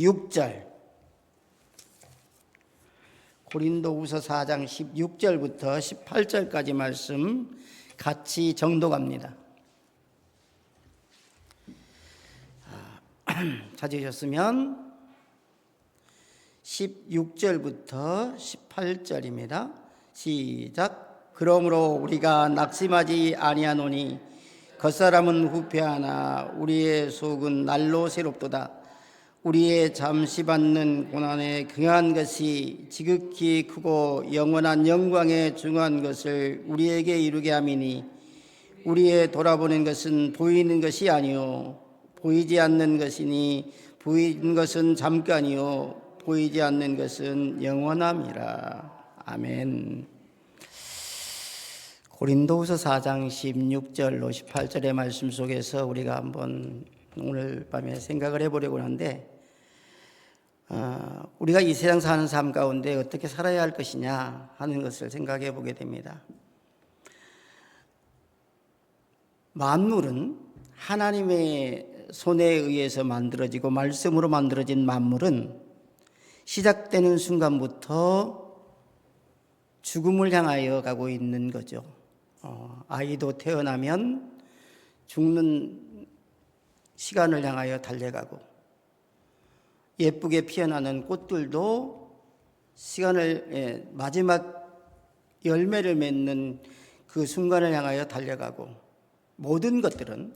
6절 고린도후서 4장 16절부터 18절까지 말씀 같이 정독합니다. 찾으셨으면 16절부터 18절입니다. 시작. 그러므로 우리가 낙심하지 아니하노니 겉사람은 후패하나 우리의 속은 날로 새롭도다. 우리의 잠시 받는 고난에 긍한 것이 지극히 크고 영원한 영광에 중한 것을 우리에게 이루게 함이니 우리의 돌아보는 것은 보이는 것이 아니요 보이지 않는 것이니 보이는 것은 잠깐이요 보이지 않는 것은 영원함이라. 아멘. 고린도후서 4장 16절로 18절의 말씀 속에서 우리가 한번 오늘 밤에 생각을 해보려고 하는데, 우리가 이 세상 사는 삶 가운데 어떻게 살아야 할 것이냐 하는 것을 생각해 보게 됩니다. 만물은 하나님의 손에 의해서 만들어지고 말씀으로 만들어진 만물은 시작되는 순간부터 죽음을 향하여 가고 있는 거죠. 아이도 태어나면 죽는 시간을 향하여 달려가고, 예쁘게 피어나는 꽃들도 시간을 마지막 열매를 맺는 그 순간을 향하여 달려가고, 모든 것들은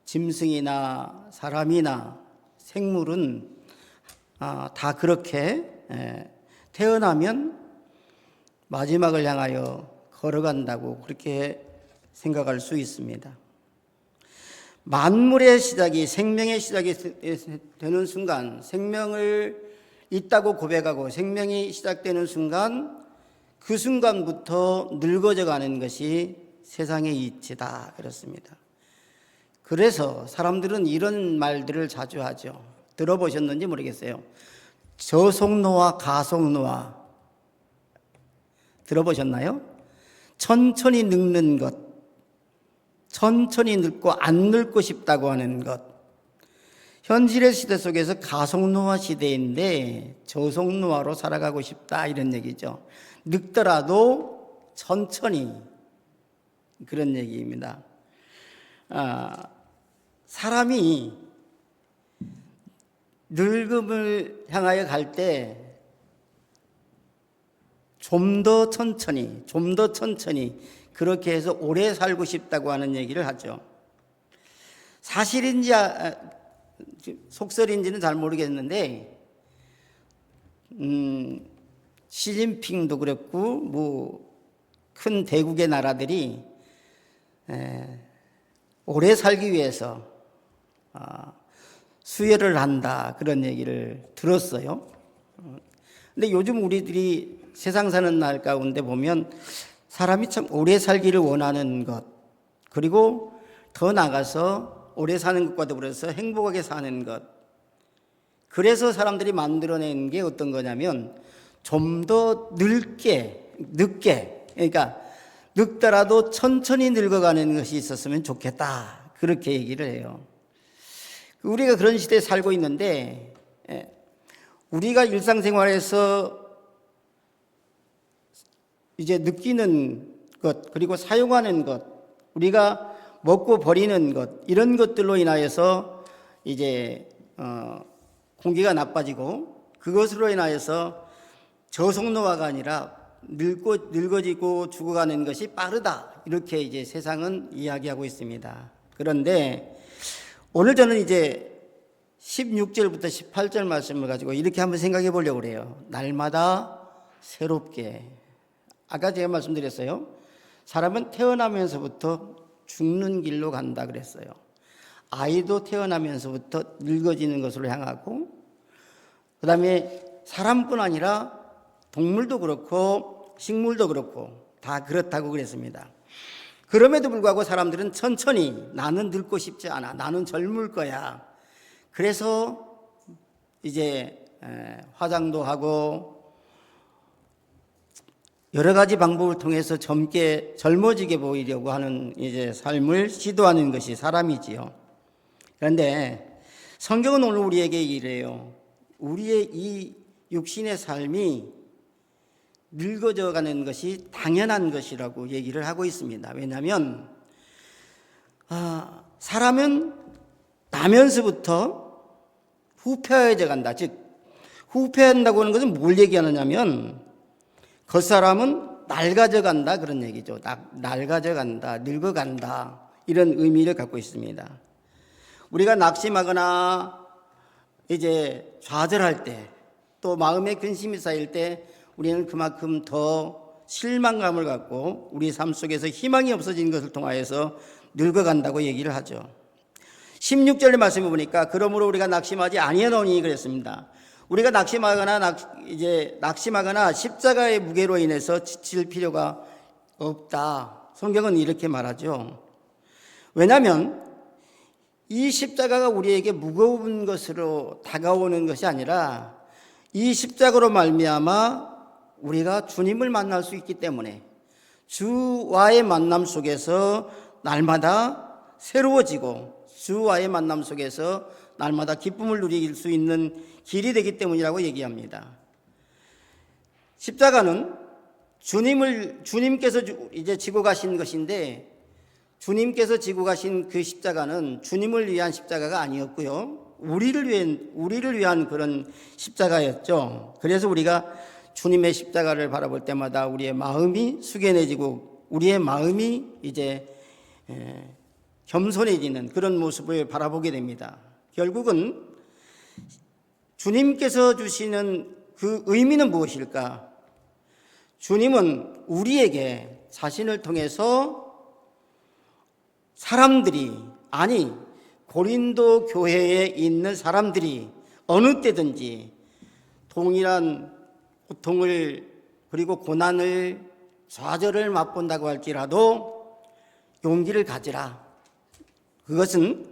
짐승이나 사람이나 생물은 다 그렇게 태어나면 마지막을 향하여 걸어간다고 그렇게 생각할 수 있습니다. 만물의 시작이, 생명의 시작이 되는 순간, 생명을 있다고 고백하고 생명이 시작되는 순간, 그 순간부터 늙어져 가는 것이 세상의 이치다, 그렇습니다. 그래서 사람들은 이런 말들을 자주 하죠. 들어보셨는지 모르겠어요. 저속노화, 가속노화 들어보셨나요? 천천히 늙는 것, 천천히 늙고 안 늙고 싶다고 하는 것. 현실의 시대 속에서 가속노화 시대인데 저속노화로 살아가고 싶다, 이런 얘기죠. 늙더라도 천천히, 그런 얘기입니다. 사람이 늙음을 향하여 갈 때 좀 더 천천히, 좀 더 천천히 그렇게 해서 오래 살고 싶다고 하는 얘기를 하죠. 사실인지 속설인지는 잘 모르겠는데, 시진핑도 그랬고 큰 대국의 나라들이 오래 살기 위해서 수혈을 한다, 그런 얘기를 들었어요. 근데 요즘 우리들이 세상 사는 날 가운데 보면 사람이 참 오래 살기를 원하는 것, 그리고 더 나아가서 오래 사는 것과 더불어서 행복하게 사는 것, 그래서 사람들이 만들어낸 게 어떤 거냐면 좀 더 늦게, 그러니까 늙더라도 천천히 늙어가는 것이 있었으면 좋겠다, 그렇게 얘기를 해요. 우리가 그런 시대에 살고 있는데, 우리가 일상생활에서 이제 느끼는 것, 그리고 사용하는 것, 우리가 먹고 버리는 것, 이런 것들로 인하여서 이제 공기가 나빠지고, 그것으로 인하여서 저속노화가 아니라 늙어지고 죽어가는 것이 빠르다, 이렇게 이제 세상은 이야기하고 있습니다. 그런데 오늘 저는 이제 16절부터 18절 말씀을 가지고 이렇게 한번 생각해 보려고 그래요. 날마다 새롭게. 아까 제가 말씀드렸어요. 사람은 태어나면서부터 죽는 길로 간다 그랬어요. 아이도 태어나면서부터 늙어지는 것으로 향하고, 그 다음에 사람뿐 아니라 동물도 그렇고 식물도 그렇고 다 그렇다고 그랬습니다. 그럼에도 불구하고 사람들은 천천히, 나는 늙고 싶지 않아, 나는 젊을 거야, 그래서 이제 화장도 하고 여러 가지 방법을 통해서 젊어지게 보이려고 하는 이제 삶을 시도하는 것이 사람이지요. 그런데 성경은 오늘 우리에게 이래요. 우리의 이 육신의 삶이 늙어져 가는 것이 당연한 것이라고 얘기를 하고 있습니다. 왜냐하면 사람은 나면서부터 후패해져 간다. 즉 후패한다고 하는 것은 뭘 얘기하느냐면 겉사람은 낡아져 간다 그런 얘기죠. 낡아져 간다, 늙어간다 이런 의미를 갖고 있습니다. 우리가 낙심하거나 이제 좌절할 때, 또 마음에 근심이 쌓일 때 우리는 그만큼 더 실망감을 갖고 우리 삶 속에서 희망이 없어진 것을 통하여서 늙어간다고 얘기를 하죠. 16절의 말씀을 보니까 그러므로 우리가 낙심하지 아니하노니 그랬습니다. 우리가 낙심하거나 십자가의 무게로 인해서 지칠 필요가 없다. 성경은 이렇게 말하죠. 왜냐하면 이 십자가가 우리에게 무거운 것으로 다가오는 것이 아니라 이 십자가로 말미암아 우리가 주님을 만날 수 있기 때문에 주와의 만남 속에서 날마다 새로워지고 주와의 만남 속에서 날마다 기쁨을 누릴 수 있는 길이 되기 때문이라고 얘기합니다. 십자가는 주님께서 이제 지고 가신 것인데 주님께서 지고 가신 그 십자가는 주님을 위한 십자가가 아니었고요. 우리를 위한 그런 십자가였죠. 그래서 우리가 주님의 십자가를 바라볼 때마다 우리의 마음이 숙연해지고 우리의 마음이 이제 겸손해지는 그런 모습을 바라보게 됩니다. 결국은 주님께서 주시는 그 의미는 무엇일까? 주님은 우리에게 자신을 통해서 고린도 교회에 있는 사람들이 어느 때든지 동일한 고통을 그리고 고난을 좌절을 맛본다고 할지라도 용기를 가지라. 그것은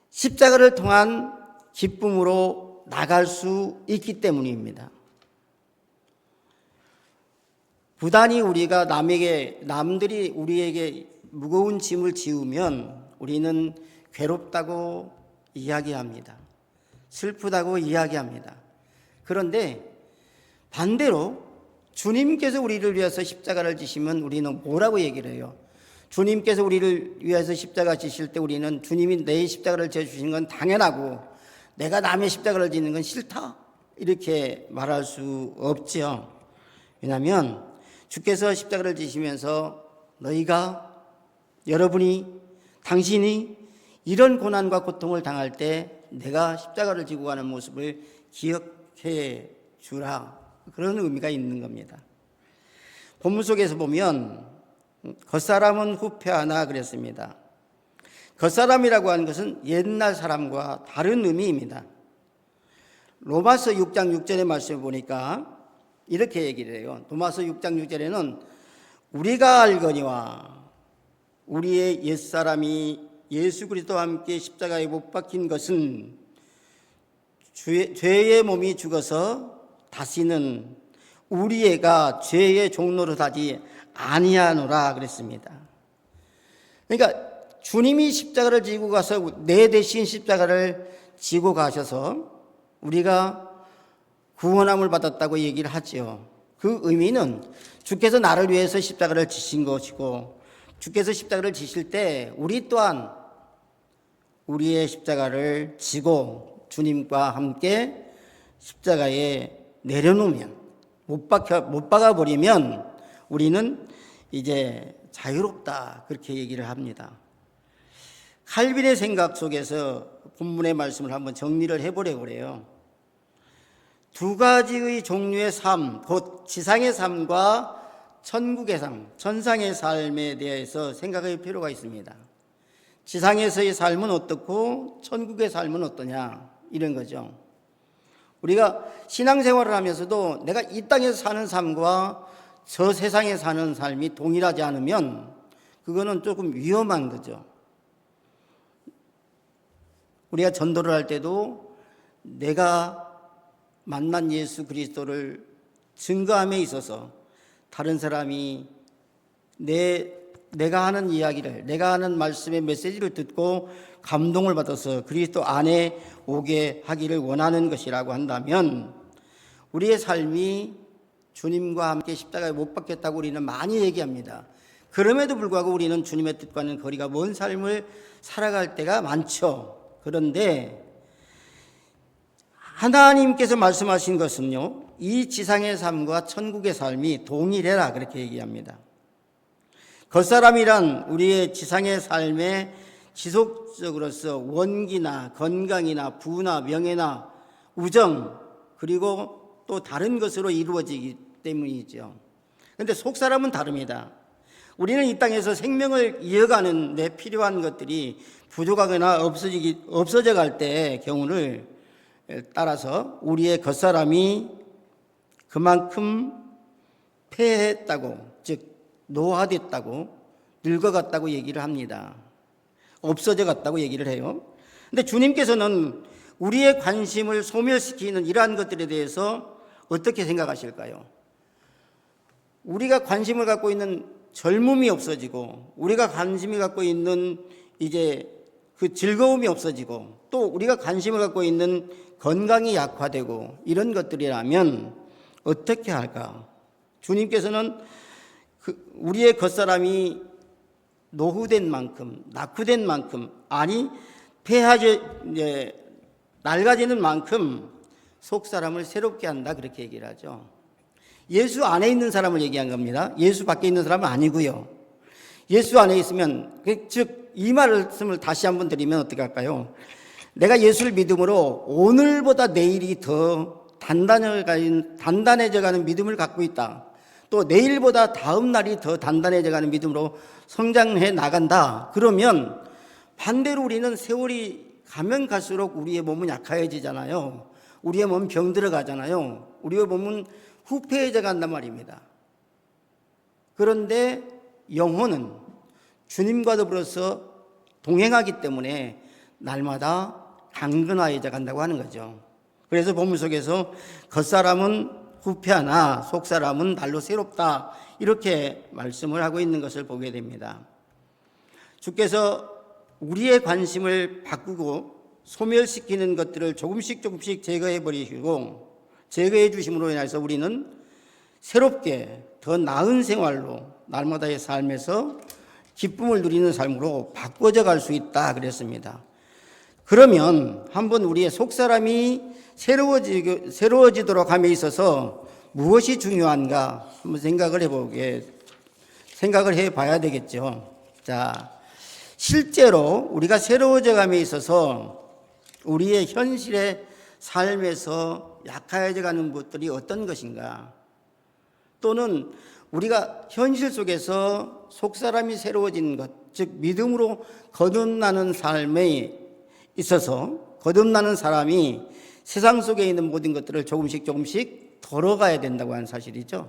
십자가를 통한 기쁨으로 나갈 수 있기 때문입니다. 부단히 우리가 남들이 우리에게 무거운 짐을 지우면 우리는 괴롭다고 이야기합니다. 슬프다고 이야기합니다. 그런데 반대로 주님께서 우리를 위해서 십자가를 지시면 우리는 뭐라고 얘기를 해요? 주님께서 우리를 위해서 십자가 지실 때 우리는 주님이 내 십자가를 져주시는 건 당연하고 내가 남의 십자가를 지는 건 싫다 이렇게 말할 수 없죠. 왜냐하면 주께서 십자가를 지시면서 당신이 이런 고난과 고통을 당할 때 내가 십자가를 지고 가는 모습을 기억해 주라. 그런 의미가 있는 겁니다. 본문 속에서 보면 겉사람은 후패하나 그랬습니다. 겉사람이라고 하는 것은 옛날 사람과 다른 의미입니다. 로마서 6장 6절의 말씀을 보니까 이렇게 얘기를 해요. 로마서 6장 6절에는 우리가 알거니와 우리의 옛사람이 예수 그리스도와 함께 십자가에 못 박힌 것은 죄의 몸이 죽어서 다시는 우리애가 죄의 종로로 사지 아니하노라 그랬습니다. 그러니까 주님이 십자가를 지고 가서 내 대신 십자가를 지고 가셔서 우리가 구원함을 받았다고 얘기를 하죠. 그 의미는 주께서 나를 위해서 십자가를 지신 것이고 주께서 십자가를 지실 때 우리 또한 우리의 십자가를 지고 주님과 함께 십자가에 내려놓으면 못 박아버리면 우리는 이제 자유롭다 그렇게 얘기를 합니다. 칼빈의 생각 속에서 본문의 말씀을 한번 정리를 해보려고 그래요. 두 가지의 종류의 삶, 곧 지상의 삶과 천국의 삶, 천상의 삶에 대해서 생각할 필요가 있습니다. 지상에서의 삶은 어떻고 천국의 삶은 어떠냐 이런 거죠. 우리가 신앙생활을 하면서도 내가 이 땅에서 사는 삶과 저 세상에 사는 삶이 동일하지 않으면 그거는 조금 위험한 거죠. 우리가 전도를 할 때도 내가 만난 예수 그리스도를 증거함에 있어서 다른 사람이 내 내가 하는 이야기를, 내가 하는 말씀의 메시지를 듣고 감동을 받아서 그리스도 안에 오게 하기를 원하는 것이라고 한다면, 우리의 삶이 주님과 함께 십자가에 못 박혔다고 우리는 많이 얘기합니다. 그럼에도 불구하고 우리는 주님의 뜻과는 거리가 먼 삶을 살아갈 때가 많죠. 그런데 하나님께서 말씀하신 것은요, 이 지상의 삶과 천국의 삶이 동일해라 그렇게 얘기합니다. 겉사람이란 우리의 지상의 삶에 지속적으로서 원기나 건강이나 부나 명예나 우정, 그리고 또 다른 것으로 이루어지기 때문이죠. 그런데 속사람은 다릅니다. 우리는 이 땅에서 생명을 이어가는 데 필요한 것들이 부족하거나 없어져 갈 때의 경우를 따라서 우리의 겉사람이 그만큼 폐했다고, 즉 노화됐다고, 늙어갔다고 얘기를 합니다. 없어져 갔다고 얘기를 해요. 그런데 주님께서는 우리의 관심을 소멸시키는 이러한 것들에 대해서 어떻게 생각하실까요? 우리가 관심을 갖고 있는 젊음이 없어지고, 우리가 관심을 갖고 있는 이제 그 즐거움이 없어지고, 또 우리가 관심을 갖고 있는 건강이 약화되고, 이런 것들이라면 어떻게 할까? 주님께서는 우리의 겉사람이 노후된 만큼, 낙후된 만큼, 아니 낡아지는 만큼 속사람을 새롭게 한다 그렇게 얘기를 하죠. 예수 안에 있는 사람을 얘기한 겁니다. 예수 밖에 있는 사람은 아니고요. 예수 안에 있으면, 즉 이 말씀을 다시 한번 드리면 어떻게 할까요? 내가 예수를 믿음으로 오늘보다 내일이 더 단단해져 가는 믿음을 갖고 있다. 또 내일보다 다음 날이 더 단단해져 가는 믿음으로 성장해 나간다. 그러면 반대로 우리는 세월이 가면 갈수록 우리의 몸은 약해지잖아요. 우리의 몸은 병들어 가잖아요. 우리의 몸은 후패해져 간단 말입니다. 그런데 영혼은 주님과 더불어서 동행하기 때문에 날마다 강건해져 간다고 하는 거죠. 그래서 본문 속에서 겉사람은 후패하나 속사람은 날로 새롭다, 이렇게 말씀을 하고 있는 것을 보게 됩니다. 주께서 우리의 관심을 바꾸고 소멸시키는 것들을 조금씩 제거해 버리시고, 제거해 주심으로 인해서 우리는 새롭게 더 나은 생활로, 날마다의 삶에서 기쁨을 누리는 삶으로 바꿔져 갈 수 있다 그랬습니다. 그러면 한번 우리의 속사람이 새로워지도록 함에 있어서 무엇이 중요한가 한번 생각을 해 봐야 되겠죠. 자, 실제로 우리가 새로워져 감에 있어서 우리의 현실의 삶에서 약해져 가는 것들이 어떤 것인가, 또는 우리가 현실 속에서 속사람이 새로워진 것, 즉 믿음으로 거듭나는 삶에 있어서 거듭나는 사람이 세상 속에 있는 모든 것들을 조금씩 덜어가야 된다고 하는 사실이죠.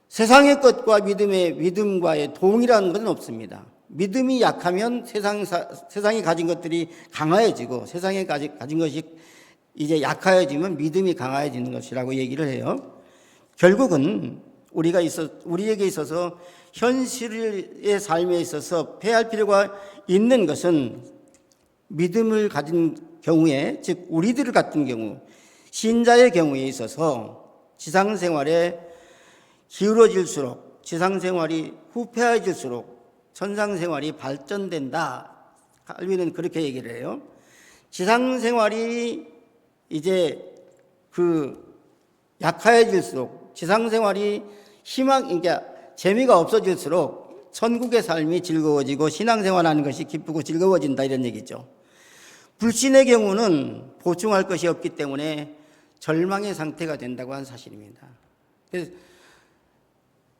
세상의 것과 믿음과의 동일한 것은 없습니다. 믿음이 약하면 세상이 가진 것들이 강화해지고, 세상에 가진 것이 이제 약해지면 믿음이 강화해지는 것이라고 얘기를 해요. 결국은 우리에게 있어서 현실의 삶에 있어서 패할 필요가 있는 것은 믿음을 가진 경우에, 즉 우리들 같은 경우, 신자의 경우에 있어서 지상생활에 기울어질수록, 지상생활이 후패해질수록 천상생활이 발전된다. 칼빈은 그렇게 얘기를 해요. 지상생활이 이제 약해질수록, 지상생활이 그러니까 재미가 없어질수록 천국의 삶이 즐거워지고 신앙생활하는 것이 기쁘고 즐거워진다, 이런 얘기죠. 불신의 경우는 보충할 것이 없기 때문에 절망의 상태가 된다고 하는 사실입니다. 그래서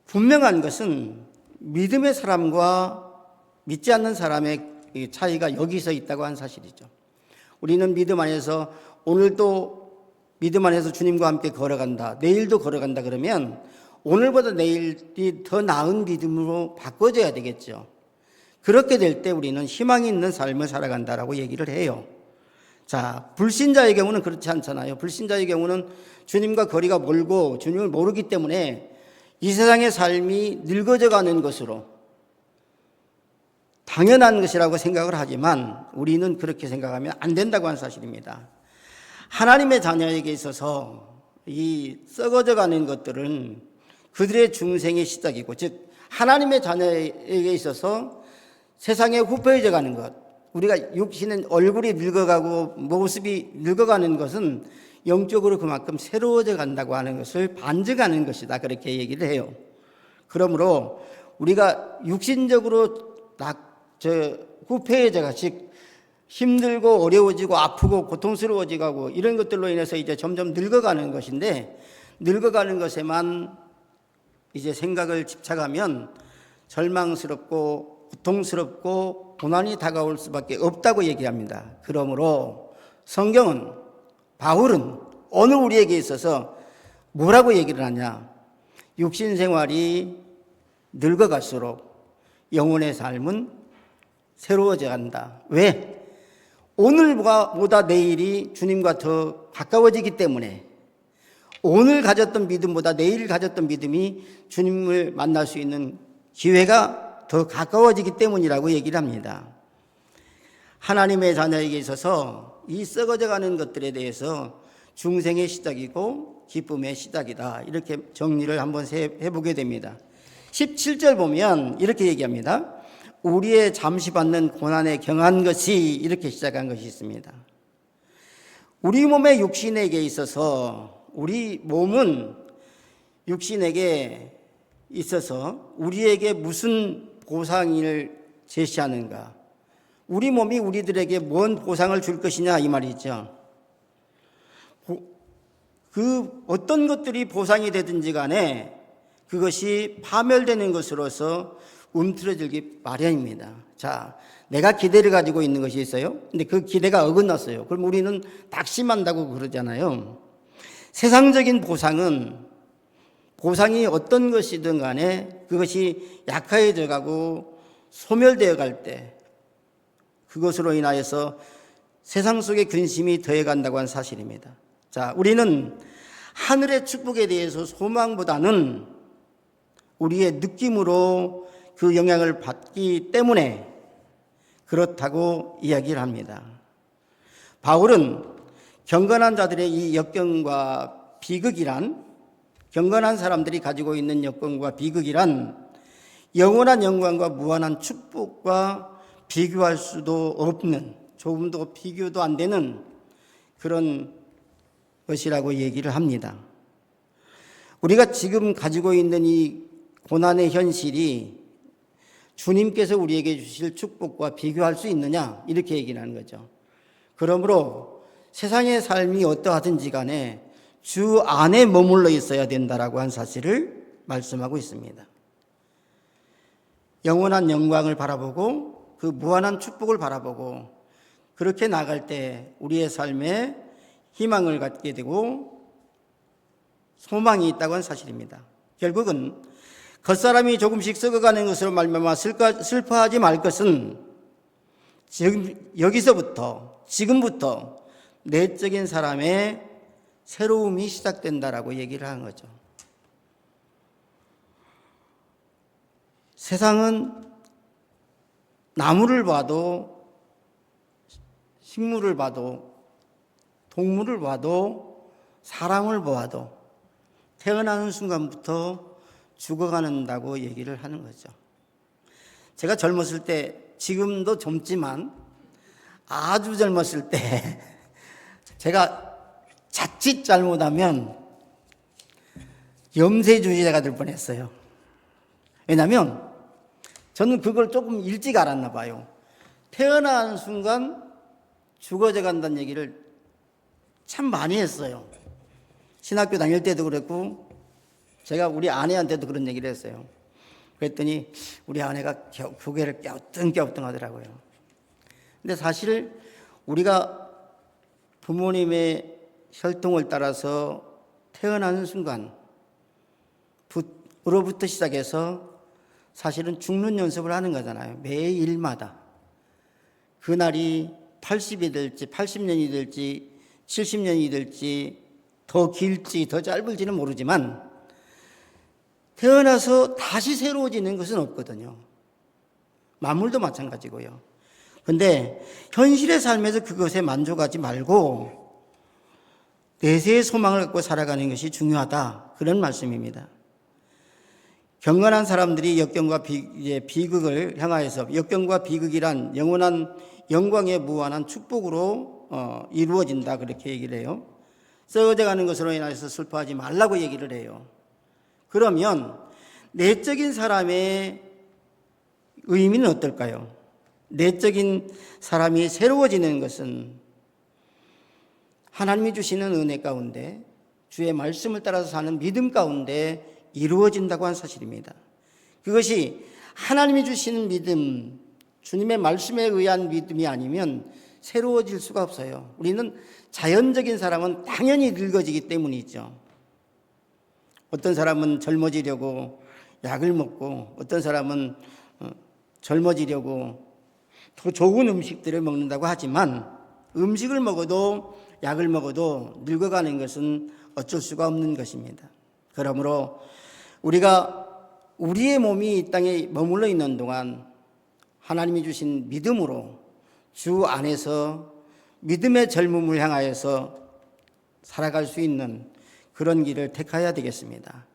분명한 것은 믿음의 사람과 믿지 않는 사람의 차이가 여기서 있다고 하는 사실이죠. 우리는 믿음 안에서, 오늘도 믿음 안에서 주님과 함께 걸어간다, 내일도 걸어간다 그러면 오늘보다 내일이 더 나은 믿음으로 바꿔져야 되겠죠. 그렇게 될 때 우리는 희망이 있는 삶을 살아간다라고 얘기를 해요. 자, 불신자의 경우는 그렇지 않잖아요. 불신자의 경우는 주님과 거리가 멀고 주님을 모르기 때문에 이 세상의 삶이 늙어져 가는 것으로, 당연한 것이라고 생각을 하지만 우리는 그렇게 생각하면 안 된다고 하는 사실입니다. 하나님의 자녀에게 있어서 이 썩어져 가는 것들은 그들의 중생의 시작이고, 즉 하나님의 자녀에게 있어서 세상에 후패해져 가는 것, 우리가 육신은 얼굴이 늙어가고 모습이 늙어가는 것은 영적으로 그만큼 새로워져 간다고 하는 것을 반증하는 것이다, 그렇게 얘기를 해요. 그러므로 우리가 육신적으로 후패해져 가씩 힘들고 어려워지고 아프고 고통스러워지고 이런 것들로 인해서 이제 점점 늙어가는 것인데, 늙어가는 것에만 이제 생각을 집착하면 절망스럽고 고통스럽고 고난이 다가올 수밖에 없다고 얘기합니다. 그러므로 성경은, 바울은 오늘 우리에게 있어서 뭐라고 얘기를 하냐? 육신 생활이 늙어갈수록 영혼의 삶은 새로워져 간다. 왜? 오늘보다 내일이 주님과 더 가까워지기 때문에, 오늘 가졌던 믿음보다 내일 가졌던 믿음이 주님을 만날 수 있는 기회가 더 가까워지기 때문이라고 얘기를 합니다. 하나님의 자녀에게 있어서 이 썩어져 가는 것들에 대해서 중생의 시작이고 기쁨의 시작이다, 이렇게 정리를 한번 해보게 됩니다. 17절 보면 이렇게 얘기합니다. 우리의 잠시 받는 고난에 경한 것이, 이렇게 시작한 것이 있습니다. 우리 몸의 육신에게 있어서, 우리 몸은 육신에게 있어서 우리에게 무슨 보상을 제시하는가? 우리 몸이 우리들에게 뭔 보상을 줄 것이냐, 이 말이죠. 그 어떤 것들이 보상이 되든지 간에 그것이 파멸되는 것으로서 움트러들기 마련입니다. 자, 내가 기대를 가지고 있는 것이 있어요. 근데 그 기대가 어긋났어요. 그럼 우리는 낙심한다고 그러잖아요. 세상적인 보상이 어떤 것이든 간에 그것이 약해져 가고 소멸되어 갈 때, 그것으로 인하여서 세상 속의 근심이 더해 간다고 하는 사실입니다. 자, 우리는 하늘의 축복에 대해서 소망보다는 우리의 느낌으로 그 영향을 받기 때문에 그렇다고 이야기를 합니다. 바울은 경건한 자들의 이 역경과 비극이란, 경건한 사람들이 가지고 있는 역경과 비극이란 영원한 영광과 무한한 축복과 비교할 수도 없는, 조금도 비교도 안 되는 그런 것이라고 얘기를 합니다. 우리가 지금 가지고 있는 이 고난의 현실이 주님께서 우리에게 주실 축복과 비교할 수 있느냐, 이렇게 얘기를 하는 거죠. 그러므로 세상의 삶이 어떠하든지 간에 주 안에 머물러 있어야 된다라고 한 사실을 말씀하고 있습니다. 영원한 영광을 바라보고 그 무한한 축복을 바라보고 그렇게 나갈 때 우리의 삶에 희망을 갖게 되고 소망이 있다고 하는 사실입니다. 결국은 겉사람이 조금씩 썩어가는 것으로 말미암아 슬퍼하지 말 것은 지금부터 내적인 사람의 새로움이 시작된다라고 얘기를 하는 거죠. 세상은 나무를 봐도, 식물을 봐도, 동물을 봐도, 사람을 보아도 태어나는 순간부터 죽어간다고 얘기를 하는 거죠. 제가 젊었을 때, 지금도 젊지만 아주 젊었을 때 제가 자칫 잘못하면 염세주의자가 될 뻔했어요. 왜냐하면 저는 그걸 조금 일찍 알았나 봐요. 태어나는 순간 죽어져 간다는 얘기를 참 많이 했어요. 신학교 다닐 때도 그랬고 제가 우리 아내한테도 그런 얘기를 했어요. 그랬더니 우리 아내가 고개를 갸우뚱갸우뚱 하더라고요. 근데 사실 우리가 부모님의 혈통을 따라서 태어나는 순간으로부터 시작해서 사실은 죽는 연습을 하는 거잖아요. 매일마다. 그날이 80이 될지 80년이 될지 70년이 될지 더 길지 더 짧을지는 모르지만 태어나서 다시 새로워지는 것은 없거든요. 만물도 마찬가지고요. 근데 현실의 삶에서 그것에 만족하지 말고 내세의 소망을 갖고 살아가는 것이 중요하다. 그런 말씀입니다. 경건한 사람들이 역경과 비극을 향하여서, 역경과 비극이란 영원한 영광에 무한한 축복으로 이루어진다. 그렇게 얘기를 해요. 썩어져가는 것으로 인해서 슬퍼하지 말라고 얘기를 해요. 그러면 내적인 사람의 의미는 어떨까요? 내적인 사람이 새로워지는 것은 하나님이 주시는 은혜 가운데 주의 말씀을 따라서 사는 믿음 가운데 이루어진다고 한 사실입니다. 그것이 하나님이 주시는 믿음, 주님의 말씀에 의한 믿음이 아니면 새로워질 수가 없어요. 우리는 자연적인 사람은 당연히 늙어지기 때문이죠. 어떤 사람은 젊어지려고 약을 먹고, 어떤 사람은 젊어지려고 더 좋은 음식들을 먹는다고 하지만 음식을 먹어도 약을 먹어도 늙어가는 것은 어쩔 수가 없는 것입니다. 그러므로 우리가 우리의 몸이 이 땅에 머물러 있는 동안 하나님이 주신 믿음으로 주 안에서 믿음의 젊음을 향하여서 살아갈 수 있는 그런 길을 택해야 되겠습니다.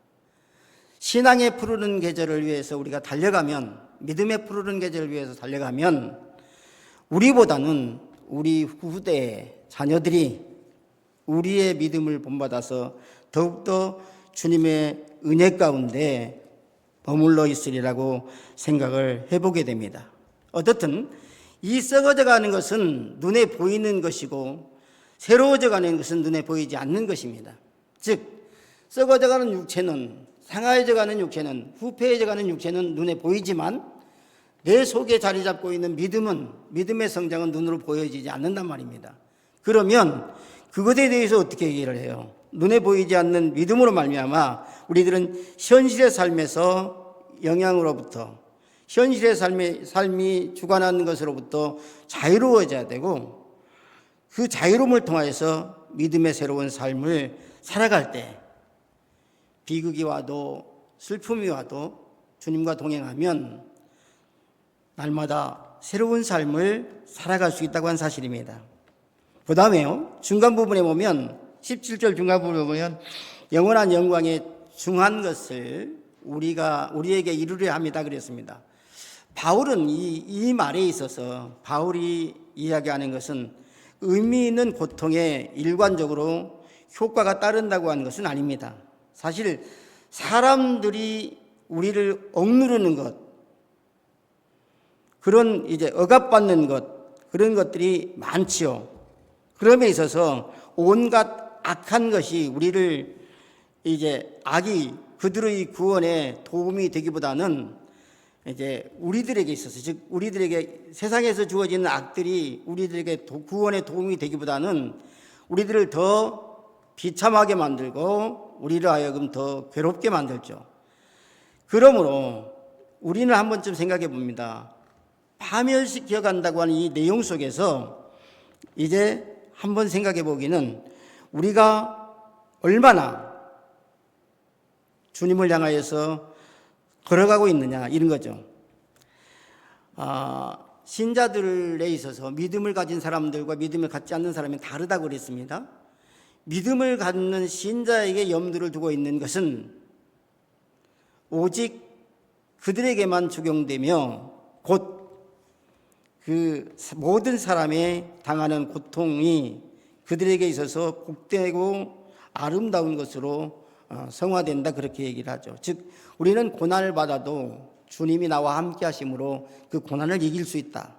신앙의 푸르른 계절을 위해서 우리가 달려가면, 믿음의 푸르른 계절을 위해서 달려가면 우리보다는 우리 후대의 자녀들이 우리의 믿음을 본받아서 더욱더 주님의 은혜 가운데 머물러 있으리라고 생각을 해보게 됩니다. 어떻든 이 썩어져가는 것은 눈에 보이는 것이고 새로워져가는 것은 눈에 보이지 않는 것입니다. 즉 썩어져가는 육체는, 상하여져가는 육체는, 후패해져가는 육체는 눈에 보이지만 내 속에 자리 잡고 있는 믿음은, 믿음의 성장은 눈으로 보여지지 않는단 말입니다. 그러면 그것에 대해서 어떻게 얘기를 해요? 눈에 보이지 않는 믿음으로 말미암아 우리들은 현실의 삶에서 영향으로부터, 현실의 삶이 주관하는 것으로부터 자유로워져야 되고, 그 자유로움을 통하여서 믿음의 새로운 삶을 살아갈 때 비극이 와도 슬픔이 와도 주님과 동행하면 날마다 새로운 삶을 살아갈 수 있다고 한 사실입니다. 그 다음에요, 중간 부분에 보면 17절 중간 부분에 보면 영원한 영광의 중한 것을 우리에게 이루려 합니다 그랬습니다. 바울은 이 말에 있어서 바울이 이야기하는 것은 의미 있는 고통에 일관적으로 효과가 따른다고 하는 것은 아닙니다. 사실 사람들이 우리를 억누르는 것, 그런 억압받는 것, 그런 것들이 많지요. 그럼에 있어서 온갖 악한 것이 우리를 악이 그들의 구원에 도움이 되기보다는 우리들에게 있어서, 즉 우리들에게 세상에서 주어지는 악들이 우리들에게 구원에 도움이 되기보다는 우리들을 더 비참하게 만들고 우리를 하여금 더 괴롭게 만들죠. 그러므로 우리는 한 번쯤 생각해 봅니다. 파멸시켜 간다고 하는 이 내용 속에서 이제 한번 생각해 보기는 우리가 얼마나 주님을 향하여서 걸어가고 있느냐, 이런 거죠. 신자들에 있어서 믿음을 가진 사람들과 믿음을 갖지 않는 사람이 다르다고 그랬습니다. 믿음을 갖는 신자에게 염두를 두고 있는 것은 오직 그들에게만 적용되며 곧 그 모든 사람의 당하는 고통이 그들에게 있어서 복되고 아름다운 것으로 성화된다, 그렇게 얘기를 하죠. 즉 우리는 고난을 받아도 주님이 나와 함께 하심으로 그 고난을 이길 수 있다.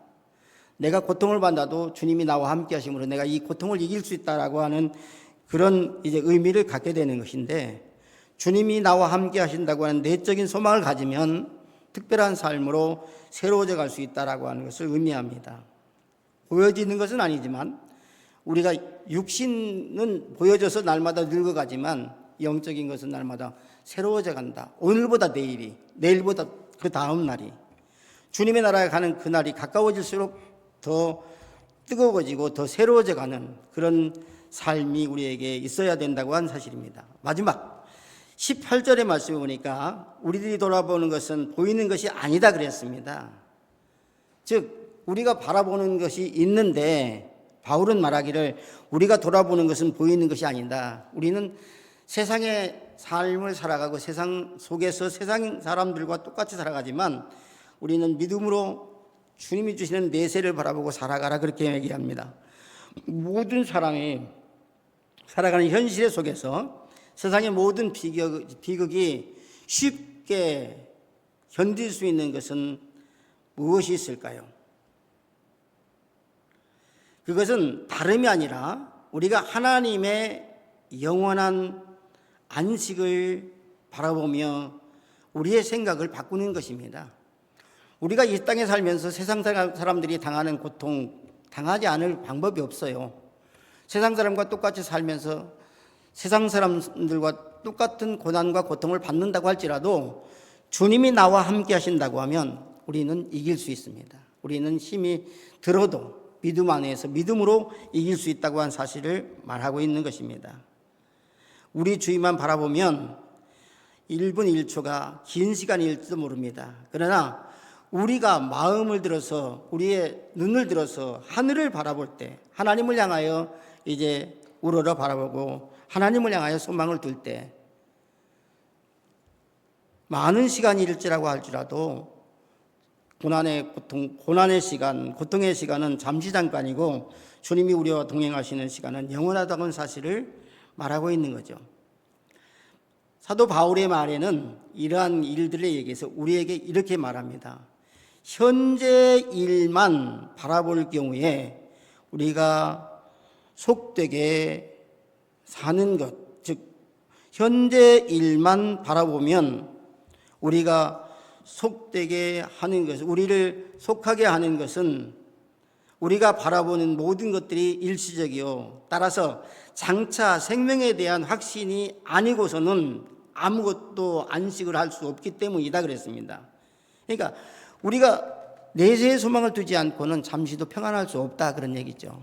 내가 고통을 받아도 주님이 나와 함께 하심으로 내가 이 고통을 이길 수 있다라고 하는 그런 의미를 갖게 되는 것인데, 주님이 나와 함께 하신다고 하는 내적인 소망을 가지면 특별한 삶으로 새로워져 갈 수 있다라고 하는 것을 의미합니다. 보여지는 것은 아니지만 우리가 육신은 보여져서 날마다 늙어가지만 영적인 것은 날마다 새로워져 간다. 오늘보다 내일이, 내일보다 그 다음 날이, 주님의 나라에 가는 그 날이 가까워질수록 더 뜨거워지고 더 새로워져 가는 그런 삶이 우리에게 있어야 된다고 한 사실입니다. 마지막 18절의 말씀을 보니까 우리들이 돌아보는 것은 보이는 것이 아니다 그랬습니다. 즉 우리가 바라보는 것이 있는데 바울은 말하기를 우리가 돌아보는 것은 보이는 것이 아니다. 우리는 세상의 삶을 살아가고 세상 속에서 세상 사람들과 똑같이 살아가지만 우리는 믿음으로 주님이 주시는 내세를 바라보고 살아가라, 그렇게 얘기합니다. 모든 사람이 살아가는 현실 속에서 세상의 모든 비극이 쉽게 견딜 수 있는 것은 무엇이 있을까요? 그것은 다름이 아니라 우리가 하나님의 영원한 안식을 바라보며 우리의 생각을 바꾸는 것입니다. 우리가 이 땅에 살면서 세상 사람들이 당하는 고통, 당하지 않을 방법이 없어요. 세상 사람과 똑같이 살면서 세상 사람들과 똑같은 고난과 고통을 받는다고 할지라도 주님이 나와 함께 하신다고 하면 우리는 이길 수 있습니다. 우리는 힘이 들어도 믿음 안에서 믿음으로 이길 수 있다고 한 사실을 말하고 있는 것입니다. 우리 주위만 바라보면 1분 1초가 긴 시간일지도 모릅니다. 그러나 우리가 마음을 들어서 우리의 눈을 들어서 하늘을 바라볼 때 하나님을 향하여 이제 우러러 바라보고 하나님을 향하여 소망을 둘 때 많은 시간이 일지라고 할지라도 고난의 고통, 고난의 시간, 고통의 시간은 잠시 잠깐이고 주님이 우리와 동행하시는 시간은 영원하다는 사실을 말하고 있는 거죠. 사도 바울의 말에는 이러한 일들에 얘기해서 우리에게 이렇게 말합니다. 현재 일만 바라볼 경우에 우리가 속되게 사는 것, 즉 현재 일만 바라보면 우리가 속되게 하는 것, 우리를 속하게 하는 것은 우리가 바라보는 모든 것들이 일시적이요, 따라서 장차 생명에 대한 확신이 아니고서는 아무것도 안식을 할 수 없기 때문이다 그랬습니다. 그러니까 우리가 내세의 소망을 두지 않고는 잠시도 평안할 수 없다, 그런 얘기죠.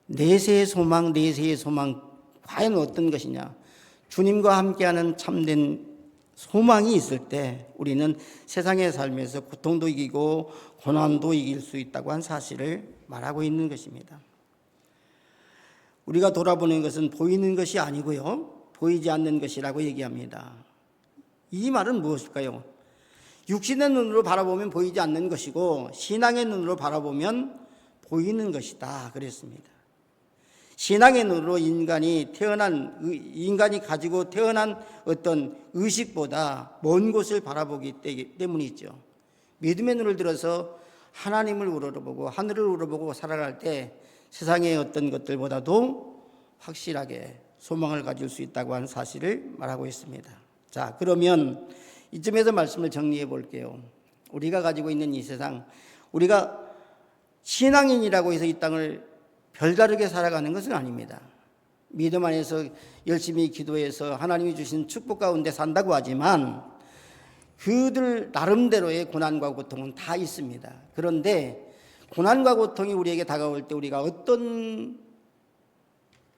내세의 소망, 내세의 소망 과연 어떤 것이냐? 주님과 함께하는 참된 소망이 있을 때 우리는 세상의 삶에서 고통도 이기고 고난도 이길 수 있다고 한 사실을 말하고 있는 것입니다. 우리가 돌아보는 것은 보이는 것이 아니고요, 보이지 않는 것이라고 얘기합니다. 이 말은 무엇일까요? 육신의 눈으로 바라보면 보이지 않는 것이고 신앙의 눈으로 바라보면 보이는 것이다 그랬습니다. 신앙의 눈으로 인간이 가지고 태어난 어떤 의식보다 먼 곳을 바라보기 때문이죠. 믿음의 눈을 들어서 하나님을 우러러보고 하늘을 우러러보고 살아갈 때 세상의 어떤 것들보다도 확실하게 소망을 가질 수 있다고 하는 사실을 말하고 있습니다. 자, 그러면 이쯤에서 말씀을 정리해 볼게요. 우리가 가지고 있는 이 세상, 우리가 신앙인이라고 해서 이 땅을 별다르게 살아가는 것은 아닙니다. 믿음 안에서 열심히 기도해서 하나님이 주신 축복 가운데 산다고 하지만 그들 나름대로의 고난과 고통은 다 있습니다. 그런데 고난과 고통이 우리에게 다가올 때 우리가 어떤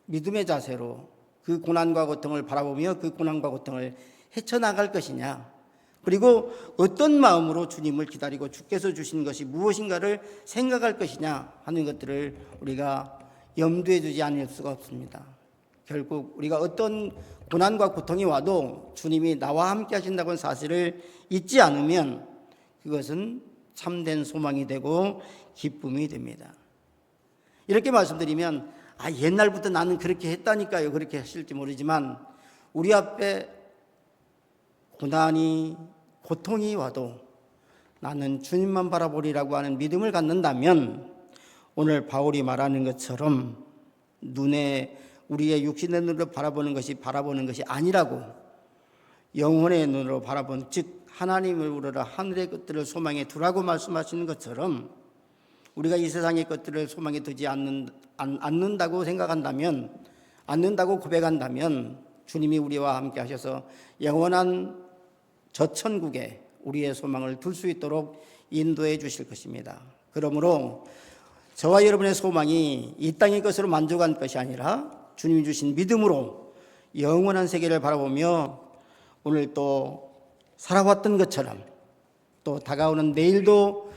믿음의 자세로 그 고난과 고통을 바라보며 그 고난과 고통을 헤쳐나갈 것이냐, 그리고 어떤 마음으로 주님을 기다리고 주께서 주신 것이 무엇인가를 생각할 것이냐 하는 것들을 우리가 염두에 두지 않을 수가 없습니다. 결국 우리가 어떤 고난과 고통이 와도 주님이 나와 함께 하신다는 사실을 잊지 않으면 그것은 참된 소망이 되고 기쁨이 됩니다. 이렇게 말씀드리면 옛날부터 나는 그렇게 했다니까요, 그렇게 하실지 모르지만 우리 앞에 고난이 고통이 와도 나는 주님만 바라보리라고 하는 믿음을 갖는다면 오늘 바울이 말하는 것처럼 눈에 우리의 육신의 눈으로 바라보는 것이 아니라고 영혼의 눈으로 바라본, 즉 하나님을 우러러 하늘의 것들을 소망에 두라고 말씀하시는 것처럼 우리가 이 세상의 것들을 소망에 두지 않는다고 생각한다면, 않는다고 고백한다면 주님이 우리와 함께 하셔서 영원한 저 천국에 우리의 소망을 둘 수 있도록 인도해 주실 것입니다. 그러므로 저와 여러분의 소망이 이 땅의 것으로 만족한 것이 아니라 주님이 주신 믿음으로 영원한 세계를 바라보며 오늘 또 살아왔던 것처럼 또 다가오는 내일도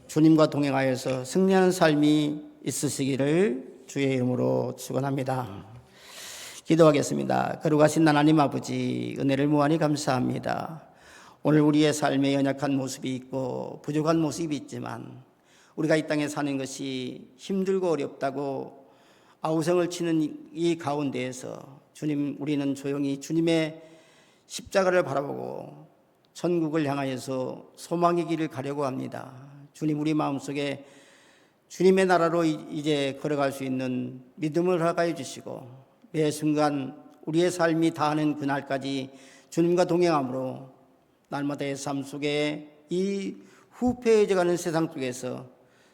주님과 동행하여서 승리하는 삶이 있으시기를 주의 이름으로 축원합니다. 기도하겠습니다. 거룩하신 하나님 아버지, 은혜를 무한히 감사합니다. 오늘 우리의 삶에 연약한 모습이 있고 부족한 모습이 있지만 우리가 이 땅에 사는 것이 힘들고 어렵다고 아우성을 치는 이 가운데에서 주님, 우리는 조용히 주님의 십자가를 바라보고 천국을 향하여서 소망의 길을 가려고 합니다. 주님, 우리 마음속에 주님의 나라로 이제 걸어갈 수 있는 믿음을 허가해 주시고 매 순간 우리의 삶이 다하는 그날까지 주님과 동행함으로 날마다의 삶 속에 이 후패해져가는 세상 속에서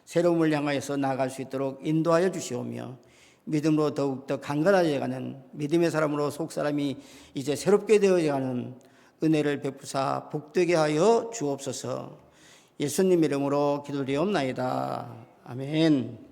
새로움을 향하여서 나아갈 수 있도록 인도하여 주시오며 믿음으로 더욱더 강건해져가는 믿음의 사람으로 속사람이 이제 새롭게 되어져가는 은혜를 베푸사 복되게 하여 주옵소서. 예수님 이름으로 기도드리옵나이다. 아멘.